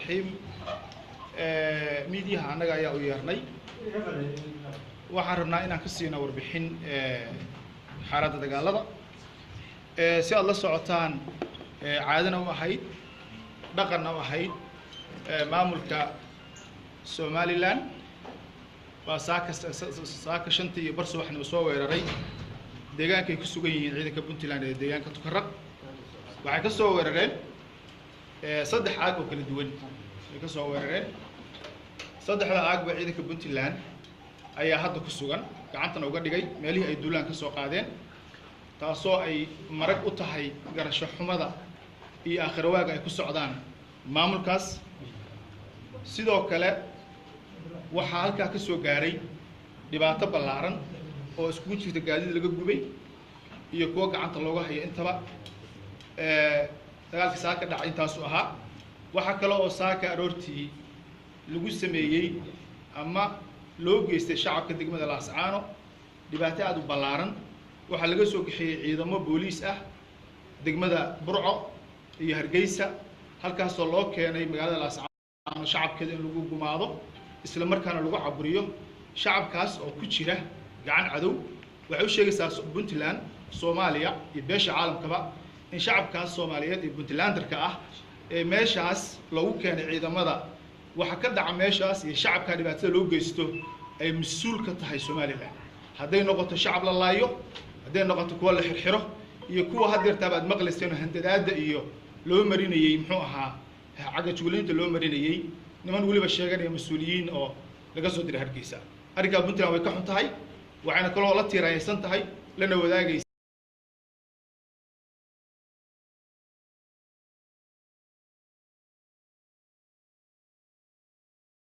الرحيم ميديا أنا جاي أويرني وحرمنا إن كسينا وربحين حارة دجالة سي الله سعطان عادنا وحيد دقنا وحيد معمولك سوماليلان وساك شنتي برسو إحنا مسوي رأي deegaanka ay ku sugan yihiin ciidanka Puntland ee deegaanka Tukarraq waxay ka soo weerareen saddex aag oo kala duwan ay ka soo weerareen saddexda aag ba ciidanka Puntland ayaa hadda ku sugan gacantana uga dhigay meelihii ay duulaan ka soo qaadeen taasoo ay marag u tahay garasho xumada iyo aakhirwaaga ay ku socdaan maamulkaas sidoo kale waxa halka ka soo gaaray dhibaato ballaaran oo isku jirta gaadiid laga gubay iyo kuwa gacanta looga hayo intaba dagaalka saaka dhacay intaas oo ahaa waxa kale oo saaka aroortii lagu sameeyay ama loo geystay shacabka degmada Laascaano dhibaato aad u ballaaran waxa laga soo bixiyay ciidamo booliis ah degmada Burco iyo Hargeysa halkaas oo loo keenay magaalada Laascaano shacabkeeda in lagu gumaado isla markaana lagu caburiyo shacabkaas oo ku jira gacan cadow waxay u sheegaysaa Puntland Soomaaliya iyo beesha caalamkaba in shacabkaas Soomaaliyeed iyo Puntlanderka ah ee meeshaas lagu keenay ciidamada waxa ka dhaca meeshaas iyo shacabka dhibaatada loo geysto ay mas'uul ka tahay Soomaaliland haday noqoto shacab la laayo haday noqoto kuwa la xirxiro iyo kuwa hadeerta baad maqlayseen handadaada iyo loo marinayay muxuu ahaa caga juulinta loo marinayay niman waliba sheeganaya mas'uuliyiin oo laga soo diray Hargeysa ariga Puntland way ka xun tahay waxayna kaloo la tiiraysan tahay lana wadaagaysa